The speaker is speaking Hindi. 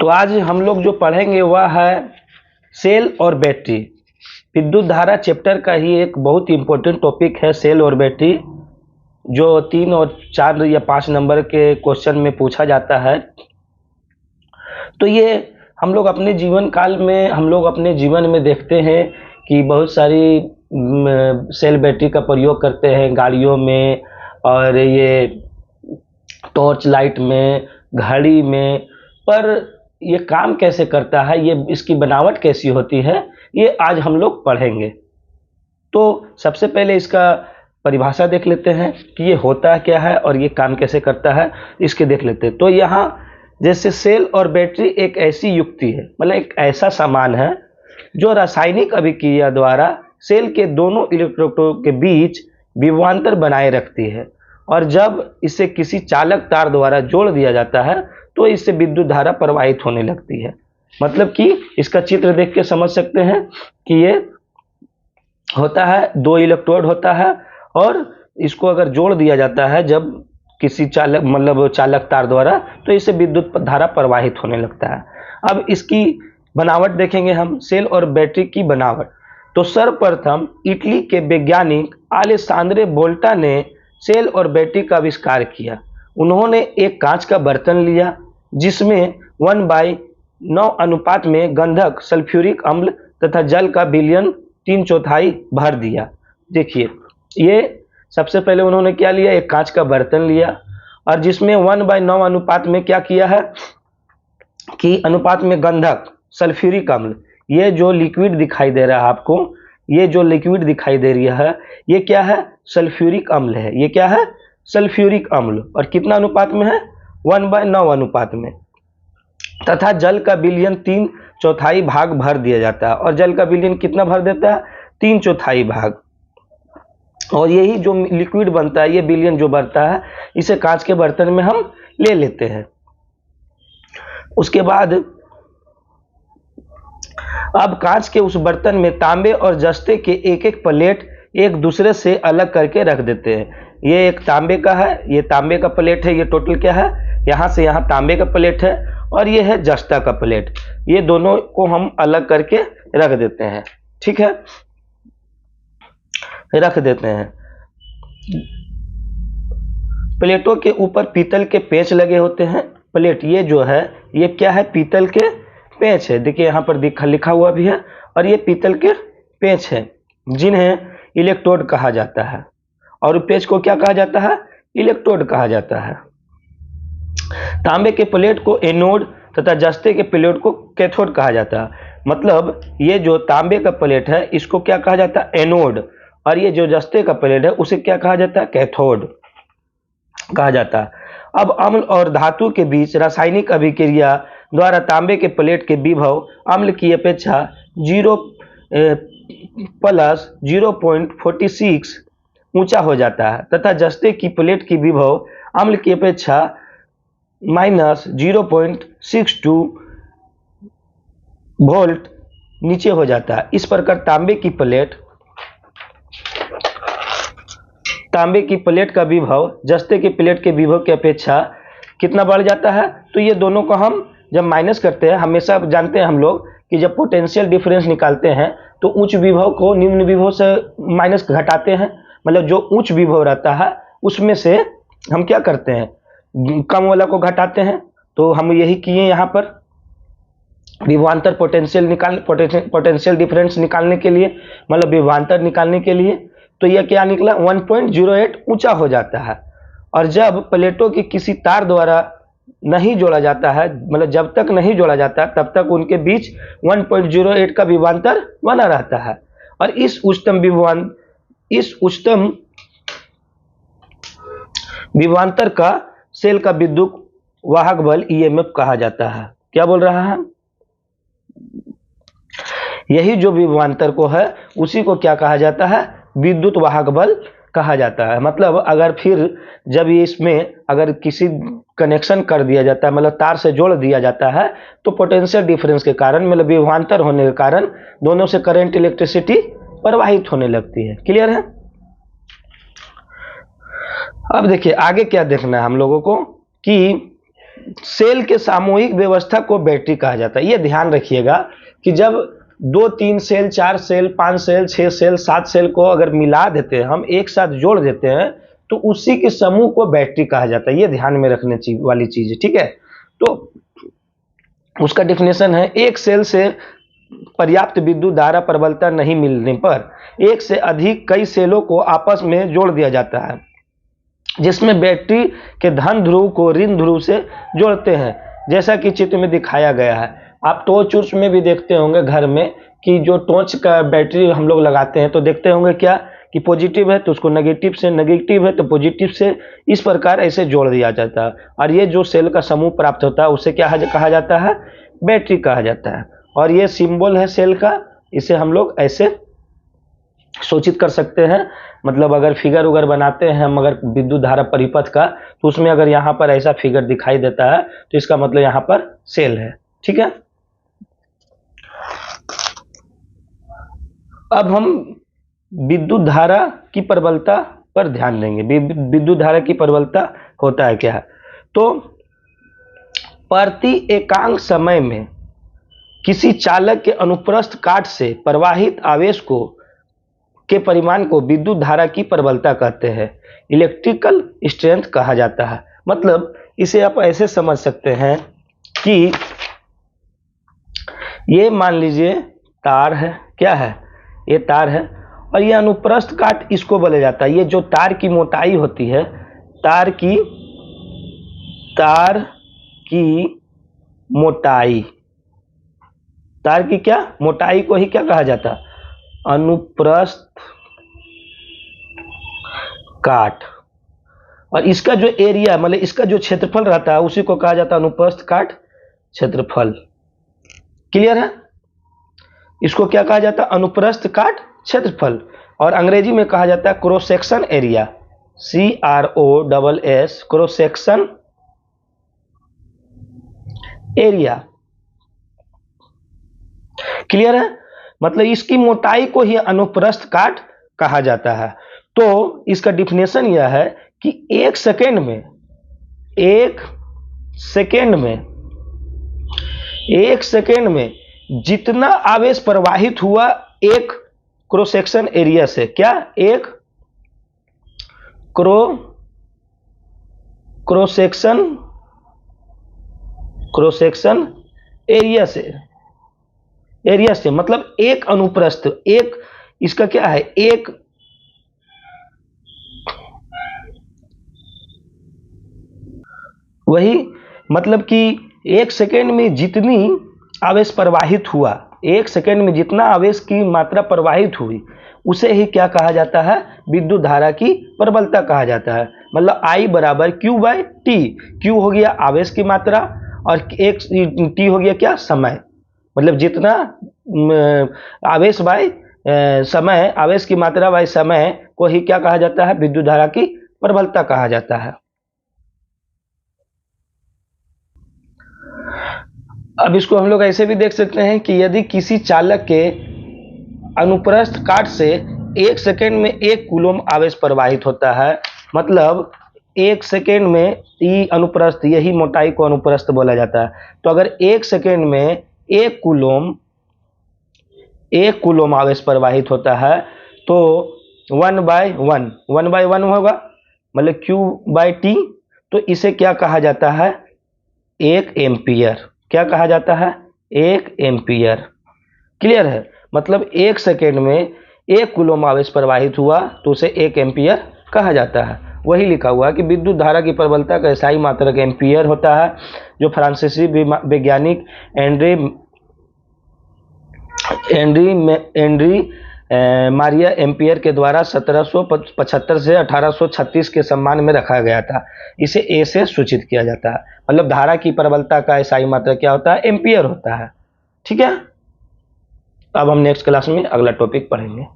तो आज हम लोग जो पढ़ेंगे वह है सेल और बैटरी। विद्युत धारा चैप्टर का ही एक बहुत इंपॉर्टेंट टॉपिक है सेल और बैटरी, जो 3 और 4 या 5 नंबर के क्वेश्चन में पूछा जाता है। तो ये हम लोग अपने जीवन काल में अपने जीवन में देखते हैं कि बहुत सारी सेल बैटरी का प्रयोग करते हैं गाड़ियों में, और ये टॉर्च लाइट में, घड़ी में। पर ये काम कैसे करता है, ये इसकी बनावट कैसी होती है, ये आज हम लोग पढ़ेंगे। तो सबसे पहले इसका परिभाषा देख लेते हैं कि ये होता क्या है और ये काम कैसे करता है, इसके देख लेते हैं। तो यहाँ जैसे सेल और बैटरी एक ऐसी युक्ति है, मतलब एक ऐसा सामान है जो रासायनिक अभिक्रिया द्वारा सेल के दोनों इलेक्ट्रोडों के बीच विभवांतर बनाए रखती है, और जब इसे किसी चालक तार द्वारा जोड़ दिया जाता है तो इससे विद्युत धारा प्रवाहित होने लगती है। मतलब कि इसका चित्र देख के समझ सकते हैं कि ये होता है, 2 इलेक्ट्रोड होता है, और इसको अगर जोड़ दिया जाता है जब किसी चालक तार द्वारा, तो इससे विद्युत धारा प्रवाहित होने लगता है। अब इसकी बनावट देखेंगे हम, सेल और बैटरी की बनावट। तो सर्वप्रथम इटली के वैज्ञानिक अलेसांद्रो वोल्टा ने सेल और बैटरी का आविष्कार किया। उन्होंने एक कांच का बर्तन लिया जिसमें 1/9 अनुपात में गंधक, सल्फ्यूरिक अम्ल तथा जल का विलयन 3/4 भर दिया। देखिए, ये सबसे पहले उन्होंने क्या लिया, एक कांच का बर्तन लिया और जिसमें 1/9 अनुपात में क्या किया है कि अनुपात में गंधक, सल्फ्यूरिक अम्ल, ये जो लिक्विड दिखाई दे रहा है आपको, ये जो लिक्विड दिखाई दे रही है, ये क्या है, सल्फ्यूरिक अम्ल है। ये क्या है, सल्फ्यूरिक अम्ल, और कितना अनुपात में है, 1/9 अनुपात में, तथा जल का विलयन 3/4 भाग भर दिया जाता है। और जल का विलयन कितना भर देता है, 3/4 भाग। और यही जो लिक्विड बनता है, ये विलयन जो बनता है, इसे कांच के बर्तन में हम ले लेते हैं। उसके बाद अब कांच के उस बर्तन में तांबे और जस्ते के एक एक प्लेट एक दूसरे से अलग करके रख देते हैं। ये एक तांबे का है, ये तांबे का प्लेट है, ये टोटल क्या है, यहाँ से यहाँ तांबे का प्लेट है, और ये है जस्ता का प्लेट। ये दोनों को हम अलग करके रख देते हैं। ठीक है, रख देते हैं। प्लेटों के ऊपर पीतल के पेंच लगे होते हैं। प्लेट ये जो है, ये क्या है, पीतल के पेंच है। देखिए यहाँ पर लिखा हुआ भी है, और ये पीतल के पेंच है जिन्हें इलेक्ट्रोड कहा जाता है, और पेंच को क्या कहा जाता है, इलेक्ट्रोड कहा जाता है। तांबे के प्लेट को एनोड तथा जस्ते के प्लेट को कैथोड कहा जाता है। मतलब ये जो तांबे का प्लेट है, इसको क्या कहा जाता है, एनोड, और ये जो जस्ते का प्लेट है उसे क्या कहा जाता है, कैथोड कहा जाता है। अब अम्ल और धातु के बीच रासायनिक अभिक्रिया द्वारा तांबे के प्लेट के विभव अम्ल की अपेक्षा 0+0.46 ऊंचा हो जाता है, तथा जस्ते की प्लेट की विभव अम्ल की अपेक्षा -0.62 वोल्ट नीचे हो जाता है। इस प्रकार तांबे की प्लेट का विभव जस्ते की प्लेट के विभव की अपेक्षा कितना बढ़ जाता है। तो ये दोनों को हम जब माइनस करते हैं, हमेशा जानते हैं हम लोग कि जब पोटेंशियल डिफरेंस निकालते हैं तो उच्च विभव को निम्न विभव से माइनस घटाते हैं। मतलब जो उच्च विभव रहता है उसमें से हम क्या करते हैं, कम वाला को घटाते हैं। तो हम यही किए यहाँ पर, विभवांतर पोटेंशियल डिफरेंस निकालने के लिए, मतलब विभवांतर निकालने के लिए। तो यह क्या निकला, 1.08 ऊंचा हो जाता है। और जब प्लेटों की किसी तार द्वारा नहीं जोड़ा जाता है, मतलब जब तक नहीं जोड़ा जाता तब तक उनके बीच 1.08 का विभवांतर बना रहता है। और इस उच्चतम विभवांतर का सेल का विद्युत वाहक बल ईएमएफ कहा जाता है। क्या बोल रहा है, यही जो विभवांतर को है उसी को क्या कहा जाता है, विद्युत वाहक बल कहा जाता है। मतलब अगर फिर जब ये इसमें अगर किसी कनेक्शन कर दिया जाता है, मतलब तार से जोड़ दिया जाता है, तो पोटेंशियल डिफरेंस के कारण, मतलब विभवांतर होने के कारण दोनों से करंट, इलेक्ट्रिसिटी प्रवाहित होने लगती है। क्लियर है। अब देखिए आगे क्या देखना है हम लोगों को कि सेल के सामूहिक व्यवस्था को बैटरी कहा जाता है। ये ध्यान रखिएगा कि जब 2 3 cell 4 cell 5 cell 6 cell 7 cell को अगर मिला देते हैं, हम एक साथ जोड़ देते हैं, तो उसी के समूह को बैटरी कहा जाता है। ये ध्यान में रखने वाली चीज है, ठीक है। तो उसका डिफिनेशन है, एक सेल से पर्याप्त विद्युत धारा प्रबलता नहीं मिलने पर एक से अधिक कई सेलों को आपस में जोड़ दिया जाता है, जिसमें बैटरी के धन ध्रुव को ऋण ध्रुव से जोड़ते हैं, जैसा कि चित्र में दिखाया गया है। आप टॉर्च उर्च में भी देखते होंगे घर में कि जो टॉर्च का बैटरी हम लोग लगाते हैं तो देखते होंगे क्या कि पॉजिटिव है तो उसको नेगेटिव से, नेगेटिव है तो पॉजिटिव से, इस प्रकार ऐसे जोड़ दिया जाता है। और ये जो सेल का समूह प्राप्त होता है उसे क्या कहा जाता है? बैटरी कहा जाता है। और ये सिंबल है सेल का, इसे हम लोग ऐसे सूचित कर सकते हैं। मतलब अगर फिगर उगर बनाते हैं हम अगर विद्युत धारा परिपथ का, तो उसमें अगर यहाँ पर ऐसा फिगर दिखाई देता है तो इसका मतलब यहाँ पर सेल है, ठीक है। अब हम विद्युत धारा की प्रबलता पर ध्यान देंगे। विद्युत धारा की प्रबलता होता है क्या? तो प्रति एकांक समय में किसी चालक के अनुप्रस्थ काट से प्रवाहित आवेश के परिमाण को विद्युत धारा की प्रबलता कहते हैं, इलेक्ट्रिकल स्ट्रेंथ कहा जाता है। मतलब इसे आप ऐसे समझ सकते हैं कि ये मान लीजिए तार है, क्या है? ये तार है और ये अनुप्रस्थ काट इसको बोला जाता है। ये जो तार की मोटाई होती है, तार की मोटाई, तार की क्या मोटाई को ही क्या कहा जाता है? अनुप्रस्थ काट। और इसका जो एरिया मतलब इसका जो क्षेत्रफल रहता है उसी को कहा जाता है अनुप्रस्थ काट क्षेत्रफल। क्लियर है? इसको क्या कहा जाता है? अनुप्रस्थ काट क्षेत्रफल। और अंग्रेजी में कहा जाता है cross section area, CROSS, cross section area. Clear है? मतलब इसकी मोटाई को ही अनुप्रस्थ काट कहा जाता है। तो इसका डिफिनेशन यह है कि एक सेकेंड में जितना आवेश प्रवाहित हुआ एक क्रॉस सेक्शन एरिया से, क्या? एक क्रॉस सेक्शन एरिया से मतलब एक अनुप्रस्थ, एक इसका क्या है? एक वही मतलब कि एक सेकेंड में जितनी आवेश प्रवाहित हुआ, एक सेकेंड में जितना आवेश की मात्रा प्रवाहित हुई उसे ही क्या कहा जाता है? विद्युत धारा की प्रबलता कहा जाता है। मतलब I बराबर Q/T। Q हो गया आवेश की मात्रा और एक T हो गया क्या? समय। मतलब जितना आवेश बाय समय, आवेश की मात्रा बाय समय को ही क्या कहा जाता है? विद्युत धारा की प्रबलता कहा जाता है। अब इसको हम लोग ऐसे भी देख सकते हैं कि यदि किसी चालक के अनुप्रस्थ काट से एक सेकेंड में 1 कूलम आवेश प्रवाहित होता है, मतलब एक सेकेंड में ई अनुप्रस्थ, यही मोटाई को अनुप्रस्थ बोला जाता है। तो अगर एक सेकेंड में 1 कूलम आवेश प्रवाहित होता है तो 1/1 होगा, मतलब Q/T। तो इसे क्या कहा जाता है? 1 एम्पियर। क्या कहा जाता है? 1 एम्पियर। क्लियर है? मतलब एक सेकेंड में 1 कूलम आवेश प्रवाहित हुआ तो उसे 1 एम्पियर कहा जाता है। वही लिखा हुआ है कि विद्युत धारा की प्रबलता का SI मात्रक एम्पियर होता है, जो फ्रांसीसी वैज्ञानिक एंड्री मारिया एम्पियर के द्वारा 1775 से 1836 के सम्मान में रखा गया था। इसे ए से सूचित किया जाता है। मतलब धारा की प्रबलता का SI मात्रक क्या होता है? एम्पियर होता है। ठीक है। अब हम नेक्स्ट क्लास में अगला टॉपिक पढ़ेंगे।